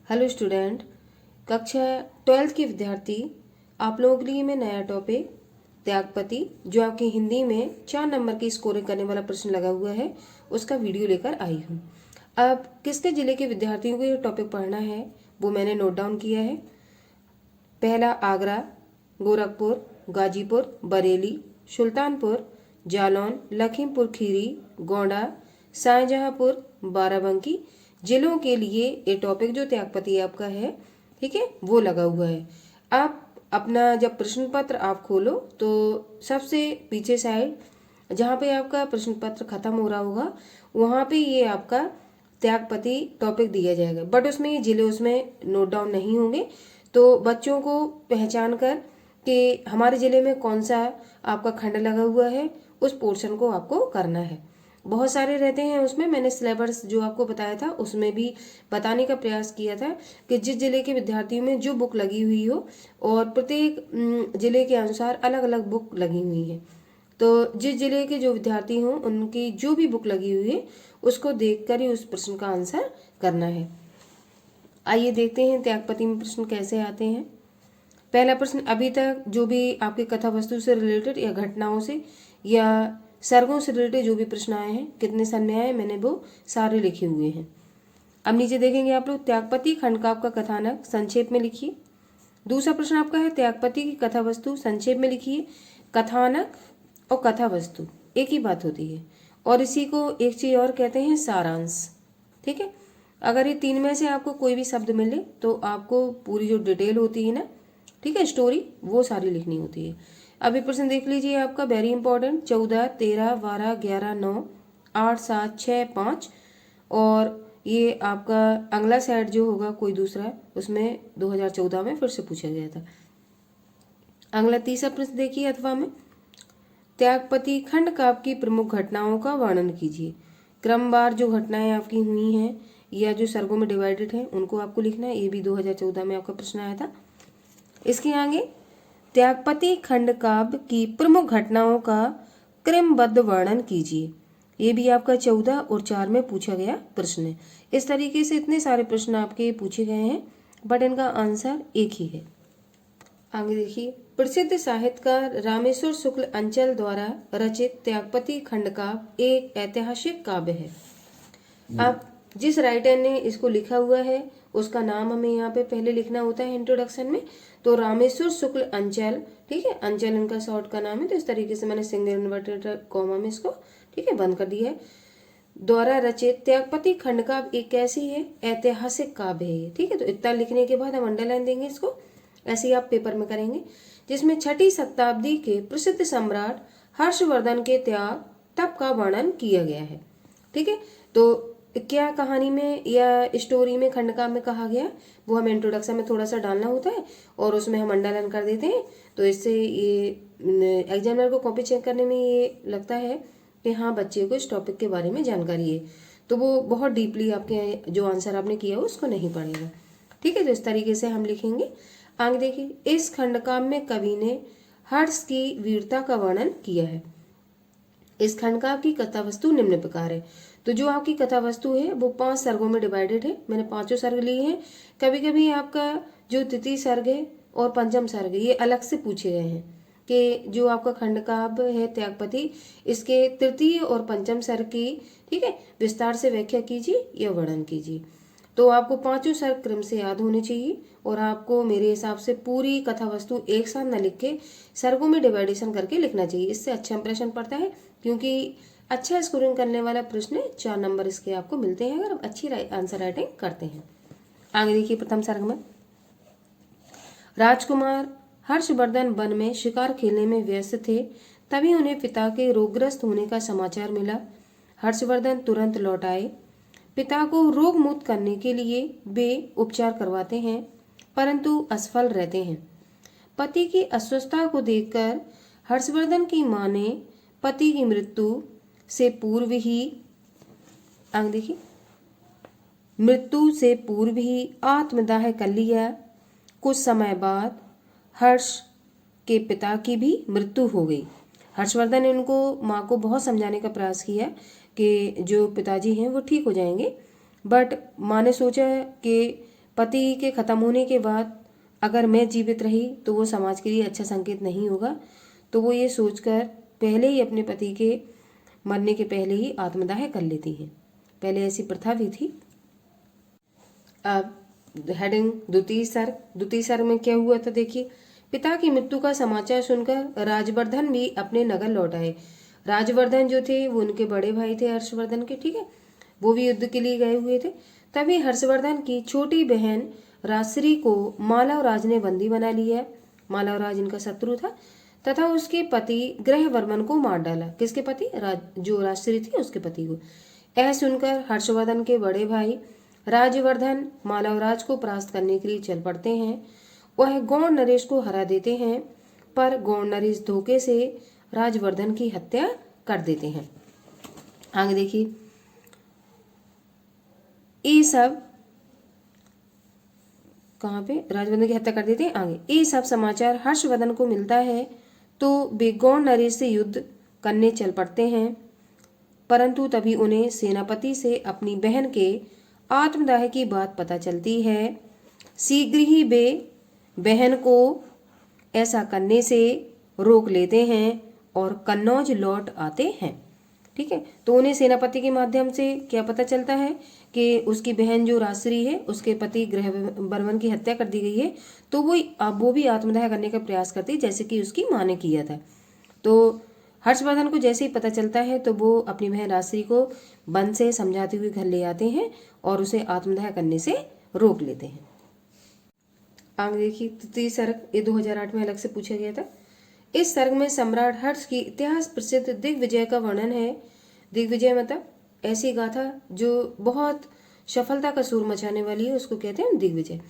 Hello student, कक्षा 12th के विद्यार्थी, आप लोगों के लिए मैं नया टॉपिक त्यागपति, जो आपकी हिंदी में 4 नंबर की स्कोरिंग करने वाला प्रश्न लगा हुआ है, उसका वीडियो लेकर आई हूँ। अब किसके जिले के विद्यार्थियों को ये टॉपिक पढ़ना है वो मैंने नोट डाउन किया है। पहला आगरा, गोरखपुर, गाजीपुर, बरेली, सुल्तानपुर, जालौन, लखीमपुर खीरी, गोंडा, शाहजहांपुर, बाराबंकी जिलों के लिए ये टॉपिक जो त्यागपति आपका है, ठीक है, वो लगा हुआ है। आप अपना जब प्रश्न पत्र आप खोलो तो सबसे पीछे साइड जहाँ पे आपका प्रश्न पत्र खत्म हो रहा होगा वहाँ पे ये आपका त्यागपति टॉपिक दिया जाएगा, बट उसमें ये जिले उसमें नोट डाउन नहीं होंगे। तो बच्चों को पहचान कर कि हमारे ज़िले में कौन सा आपका खंड लगा हुआ है उस पोर्शन को आपको करना है। बहुत सारे रहते हैं, उसमें मैंने सिलेबस जो आपको बताया था उसमें भी बताने का प्रयास किया था कि जिस जिले के विद्यार्थियों में जो बुक लगी हुई हो और प्रत्येक जिले के अनुसार अलग अलग बुक लगी हुई है, तो जिस जिले के जो विद्यार्थी हों उनकी जो भी बुक लगी हुई है उसको देखकर ही उस प्रश्न का आंसर करना है। आइए देखते हैं त्यागपति में प्रश्न कैसे आते हैं। पहला प्रश्न, अभी तक जो भी आपकी कथा वस्तु से रिलेटेड या घटनाओं से या सर्गों से रिलेटेड जो भी प्रश्न आए हैं, कितने सन में आए, मैंने वो सारे लिखे हुए हैं। अब नीचे देखेंगे आप लोग, त्यागपति खंड का आपका कथानक संक्षेप में लिखिए। दूसरा प्रश्न आपका है त्यागपति की कथा वस्तु संक्षेप में लिखिए। कथानक और कथा वस्तु एक ही बात होती है और इसी को एक चीज और कहते हैं सारांश, ठीक है। अगर ये तीन में से आपको कोई भी शब्द मिले तो आपको पूरी जो डिटेल होती है ना, ठीक है, स्टोरी, वो सारी लिखनी होती है। अभी प्रश्न देख लीजिए आपका, वेरी इंपॉर्टेंट, 14, 13, 12, 11, 9, 8, 7, 6, 5 और ये आपका अगला सेट जो होगा कोई दूसरा उसमें 2014 में फिर से पूछा गया था। अगला तीसरा प्रश्न देखिए, अथवा में त्यागपति खंड काव्य की प्रमुख घटनाओं का वर्णन कीजिए। क्रमवार जो घटनाएं आपकी हुई हैं या जो सर्गों में डिवाइडेड है उनको आपको लिखना है। ये भी 2014 में आपका प्रश्न आया था। इसके आगे, त्यागपति खंड काव्य की प्रमुख घटनाओं का क्रमबद्ध वर्णन कीजिए। ये भी आपका 14 और 4 में पूछा गया प्रश्न है। इस तरीके से इतने सारे प्रश्न आपके पूछे गए हैं, बट इनका आंसर एक ही है। आगे देखिए, प्रसिद्ध साहित्यकार रामेश्वर शुक्ल अंचल द्वारा रचित त्यागपति खंड काव्य एक ऐतिहासिक काव्य है। अब जिस राइटर ने इसको लिखा हुआ है उसका नाम हमें यहाँ पे पहले लिखना होता है इंट्रोडक्शन में। तो रामेश्वर शुक्ल अंचल, ठीक है, अंचल इनका शॉर्ट का नाम है, तो इस तरीके से मैंने सिंगल इन्वर्टेड कॉमा में इसको, ठीक है, बंद कर दिया है। द्वारा रचित त्यागपति खंड काव्य एक कैसी है, ऐतिहासिक काव्य है, ठीक है। तो इतना लिखने के बाद हम अंडरलाइन देंगे इसको, ऐसे ही आप पेपर में करेंगे। जिसमें 6वीं शताब्दी के प्रसिद्ध सम्राट हर्षवर्धन के त्याग तप का वर्णन किया गया है, ठीक है। तो क्या कहानी में या स्टोरी में खंड काव्य में कहा गया वो हमें इंट्रोडक्शन में थोड़ा सा डालना होता है और उसमें हम अंडरलाइन कर देते हैं। तो इससे ये एग्जामिनर को कॉपी चेक करने में ये लगता है कि हाँ, बच्चे को इस टॉपिक के बारे में जानकारी है, तो वो बहुत डीपली आपके जो आंसर आपने किया उसको नहीं पढ़ेगा, ठीक है। तो इस तरीके से हम लिखेंगे। आगे देखिए, इस खंड काव्य में कवि ने हर्ष की वीरता का वर्णन किया है। इस खंड काव्य की कथा वस्तु निम्न प्रकार है। तो जो आपकी कथा वस्तु है वो 5 सर्गों में डिवाइडेड है। मैंने 5 सर्ग लिए हैं। कभी कभी आपका जो तृतीय सर्ग है और पंचम सर्ग है ये अलग से पूछे गए हैं कि जो आपका खंड काव्य है त्यागपति, इसके तृतीय और पंचम सर्ग की, ठीक है, विस्तार से व्याख्या कीजिए या वर्णन कीजिए। तो आपको 5 सर्ग क्रम से याद होने चाहिए और आपको मेरे हिसाब से पूरी कथा वस्तु एक साथ न लिख के सर्गों में डिवाइडेशन करके लिखना चाहिए। इससे अच्छा इंप्रेशन पड़ता है, क्योंकि अच्छा स्कोरिंग करने वाला प्रश्न 4 नंबर इसके आपको मिलते हैं अगर आप अच्छी आंसर राइटिंग करते हैं। आगे देखिए, प्रथम सर्ग में, राजकुमार हर्षवर्धन वन में शिकार खेलने में व्यस्त थे, तभी उन्हें पिता के रोगग्रस्त होने का समाचार मिला। हर्षवर्धन तुरंत लौट आए। पिता को रोग मुक्त करने के लिए वे उपचार करवाते हैं परंतु असफल रहते हैं। पति की अस्वस्थता को देखकर हर्षवर्धन की मां ने पति की मृत्यु से पूर्व ही, आगे देखिए, मृत्यु से पूर्व ही आत्मदाह कर लिया। कुछ समय बाद हर्ष के पिता की भी मृत्यु हो गई। हर्षवर्धन ने उनको माँ को बहुत समझाने का प्रयास किया कि जो पिताजी हैं वो ठीक हो जाएंगे, बट माँ ने सोचा कि पति के खत्म होने के बाद अगर मैं जीवित रही तो वो समाज के लिए अच्छा संकेत नहीं होगा, तो वो ये सोचकर पहले ही अपने पति के मरने के पहले ही आत्मदाह कर लेती हैं। पहले ऐसी प्रथा भी थी। अब हेडिंग द्वितीय सर्ग में क्या हुआ था देखिए। पिता की मृत्यु का समाचार सुनकर राजवर्धन भी अपने नगर लौट आए। राजवर्धन जो थे वो उनके बड़े भाई थे हर्षवर्धन के, ठीक है, वो भी युद्ध के लिए गए हुए थे। तभी हर्षवर्धन की छोटी बहन राजश्री को मालवराज ने बंदी बना लिया। मालवराज इनका शत्रु था तथा उसके पति ग्रहवर्मन को मार डाला। किसके पति? जो राजश्री थी उसके पति को। यह सुनकर हर्षवर्धन के बड़े भाई राजवर्धन मालवराज को परास्त करने के लिए चल पड़ते हैं। वह गौड़ नरेश को हरा देते हैं, पर गौड़ नरेश धोखे से राजवर्धन की हत्या कर देते हैं। आगे देखिए, ये सब कहाँ पे राजवर्धन की हत्या कर देते हैं। आगे ये सब समाचार हर्षवर्धन को मिलता है तो वे गौड़ नरेश से युद्ध करने चल पड़ते हैं, परंतु तभी उन्हें सेनापति से अपनी बहन के आत्मदाह की बात पता चलती है। शीघ्र ही वे बहन को ऐसा करने से रोक लेते हैं और कन्नौज लौट आते हैं, ठीक है। तो उन्हें सेनापति के माध्यम से क्या पता चलता है कि उसकी बहन जो राजश्री है उसके पति ग्रहवर्मन की हत्या कर दी गई है, तो वो भी आत्मदाह करने का प्रयास करती है जैसे कि उसकी माँ ने किया था। तो हर्षवर्धन को जैसे ही पता चलता है तो वो अपनी बहन राजश्री को वन से समझाते हुए घर ले आते हैं और उसे आत्मदाह करने से रोक लेते हैं। आगे देखिए, तृतीय सर्ग, ये 2008 में अलग से पूछा गया था। इस सर्ग में सम्राट हर्ष की इतिहास प्रसिद्ध दिग्विजय का वर्णन है। दिग्विजय मतलब ऐसी गाथा जो बहुत सफलता का सूर मचाने वाली है, उसको कहते हैं दिग्विजय।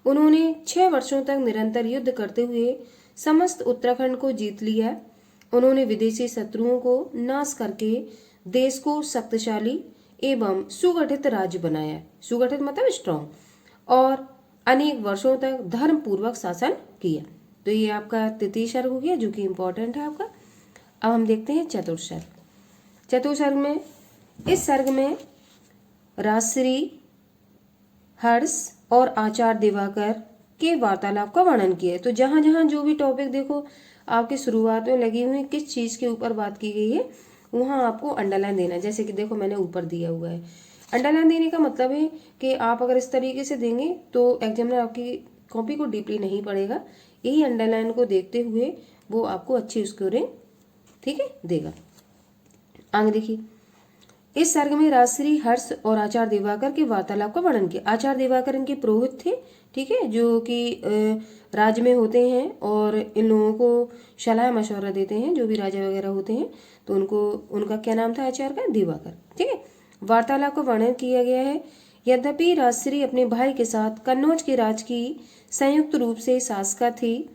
उन्होंने 6 वर्षों तक निरंतर युद्ध करते हुए समस्त उत्तराखंड को जीत लिया। उन्होंने विदेशी शत्रुओं को नाश करके देश को शक्तिशाली एवं सुगठित राज्य बनाया। सुगठित मतलब स्ट्रॉन्ग, और अनेक वर्षों तक धर्म पूर्वक शासन किया। तो ये आपका तृतीय सर्ग हो गया जो कि इम्पोर्टेंट है आपका। अब हम देखते हैं चतुर्थ सर्ग। चतुर्थ सर्ग में, इस सर्ग में राजश्री, हर्ष और आचार्य दिवाकर के वार्तालाप का वर्णन किया है। तो जहां जहां जो भी टॉपिक देखो आपके शुरुआत में लगी हुई किस चीज के ऊपर बात की गई है वहां आपको अंडरलाइन देना। जैसे कि देखो मैंने ऊपर दिया हुआ है। अंडरलाइन देने का मतलब है कि आप अगर इस तरीके से देंगे तो एग्जामिनर आपकी कॉपी को डीपली नहीं पढ़ेगा। यही अंडरलाइन को देखते हुए वो आपको अच्छी स्कोरिंग, ठीक है, देगा। आगे देखिए, इस सर्ग में राजश्री, हर्ष और आचार्य दिवाकर के वार्तालाप का वर्णन किया। आचार्य दिवाकर इनके पुरोहित थे, ठीक है, जो कि राज्य में होते हैं और इन लोगों को सलाह मशवरा देते हैं, जो भी राजा वगैरह होते हैं। तो उनका क्या नाम था? आचार्य का दिवाकर, ठीक है। वार्तालाप का वर्णन किया गया है। यद्यपि राजश्री अपने भाई के साथ कन्नौज के राज की संयुक्त रूप से शासका थी,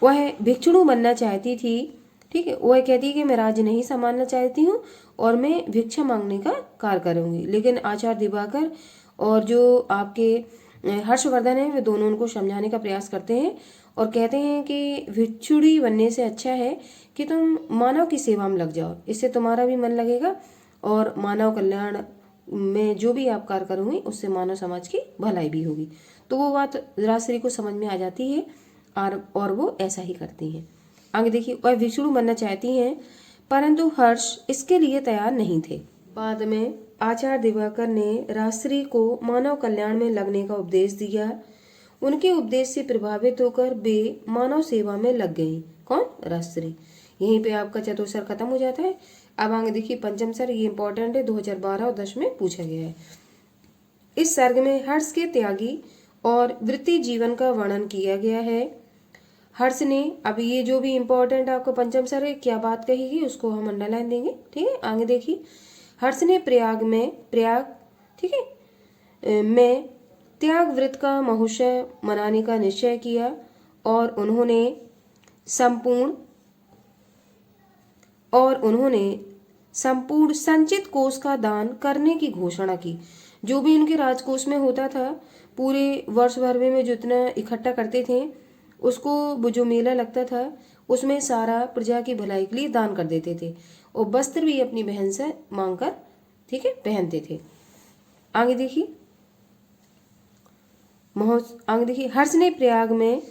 वह भिक्षुणी बनना चाहती थी, ठीक है। वह कहती है कि मैं राज्य नहीं संभालना चाहती हूँ और मैं भिक्षा मांगने का कार्य करूंगी। लेकिन आचार्य दिवाकर और जो आपके हर्षवर्धन है वे दोनों उनको समझाने का प्रयास करते हैं और कहते हैं कि भिक्षुणी बनने से अच्छा है कि तुम मानव की सेवा में लग जाओ, इससे तुम्हारा भी मन लगेगा और मानव कल्याण में जो भी आप कार्य करोगे उससे मानव समाज की भलाई भी होगी। तो वो बात राजश्री को समझ में आ जाती है और वो ऐसा ही करती हैं। आगे देखिए, वह भिक्षुणी बनना चाहती हैं परंतु हर्ष इसके लिए तैयार नहीं थे। बाद में आचार्य दिवाकर ने राजश्री को मानव कल्याण में लगने का उपदेश दिया। उनके उपदेश से प्रभावित होकर वे मानव सेवा में लग गई। कौन? राजश्री। यहीं पे आपका चतुर्थ सर्ग खत्म हो जाता है। अब आगे देखिए पंचम सर्ग, ये इंपॉर्टेंट है, 2012 और 10 में पूछा गया है। इस सर्ग में हर्ष के त्यागी और वृत्ति जीवन का वर्णन किया गया है। हर्ष ने, अब ये जो भी इम्पोर्टेंट आपको पंचम सर्ग है क्या बात कही उसको हम अंडरलाइन देंगे, ठीक है। आगे देखिए, हर्ष ने प्रयाग, ठीक है, में त्याग व्रत का महोत्सव मनाने का निश्चय किया और उन्होंने संपूर्ण संचित कोष का दान करने की घोषणा की। जो भी उनके राजकोष में होता था, पूरे वर्ष भर में जितना इकट्ठा करते थे उसको, वो जो मेला लगता था उसमें सारा प्रजा की भलाई के लिए दान कर देते थे और वस्त्र भी अपनी बहन से मांगकर, ठीक है, पहनते थे। आगे देखिए, आगे देखिए, हर्ष ने प्रयाग में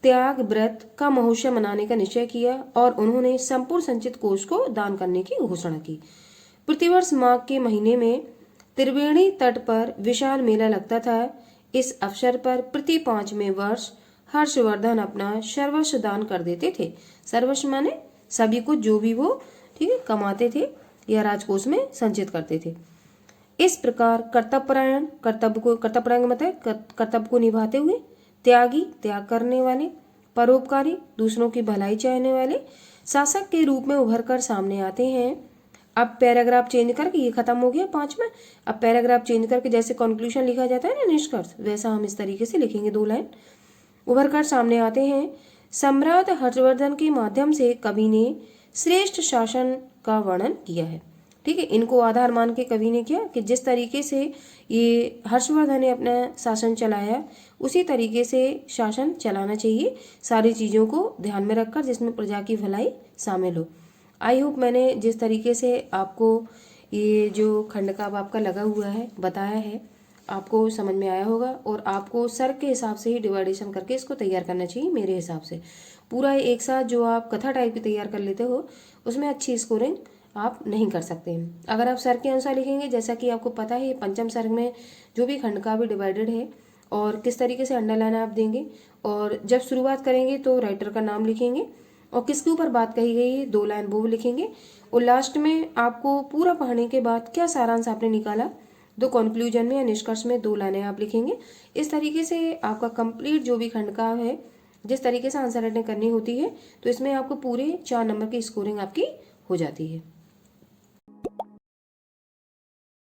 त्याग व्रत का महोत्सव मनाने का निश्चय किया और उन्होंने संपूर्ण संचित कोष को दान करने की घोषणा की। प्रतिवर्ष माघ के महीने में त्रिवेणी तट पर विशाल मेला लगता था। इस अवसर पर प्रति 5वें वर्ष हर्षवर्धन अपना सर्वस्व दान कर देते थे। सर्वस्व माने सभी कुछ जो भी वो ठीक है कमाते थे या राजकोष में संचित करते थे। इस प्रकार कर्तव्यपरायण, कर्तव्यपरायण मतलब कर्तव्य को निभाते हुए, त्यागी त्याग करने वाले, परोपकारी दूसरों की भलाई चाहने वाले शासक के रूप में उभर कर सामने आते हैं। अब पैराग्राफ चेंज करके, ये खत्म हो गया 5 में, अब पैराग्राफ चेंज करके जैसे कंक्लूजन लिखा जाता है ना निष्कर्ष, वैसा हम इस तरीके से लिखेंगे 2 लाइन। उभर कर सामने आते हैं, सम्राट हर्षवर्धन के माध्यम से कवि ने श्रेष्ठ शासन का वर्णन किया है। ठीक है, इनको आधार मान के कवि ने किया कि जिस तरीके से ये हर्षवर्धन ने अपना शासन चलाया उसी तरीके से शासन चलाना चाहिए, सारी चीज़ों को ध्यान में रखकर जिसमें प्रजा की भलाई शामिल हो। आई होप मैंने जिस तरीके से आपको ये जो खंड का आपका लगा हुआ है बताया है आपको समझ में आया होगा, और आपको सर के हिसाब से ही डिवाइडेशन करके इसको तैयार करना चाहिए। मेरे हिसाब से पूरा एक साथ जो आप कथा टाइप की तैयार कर लेते हो उसमें अच्छी स्कोरिंग आप नहीं कर सकते हैं। अगर आप सर के अनुसार लिखेंगे, जैसा कि आपको पता है ये पंचम सर्ग में जो भी खंड का भी डिवाइडेड है और किस तरीके से अंडरलाइन आप देंगे, और जब शुरुआत करेंगे तो राइटर का नाम लिखेंगे और किसके ऊपर बात कही गई है 2 लाइन वो भी लिखेंगे, और लास्ट में आपको पूरा पढ़ने के बाद क्या सारांश आपने निकाला, दो कंक्लूजन में या निष्कर्ष में 2 लाइनें आप लिखेंगे। इस तरीके से आपका कंप्लीट जो भी खंड का है जिस तरीके से आंसर राइटिंग करनी होती है तो इसमें आपको पूरे 4 नंबर की स्कोरिंग आपकी हो जाती है।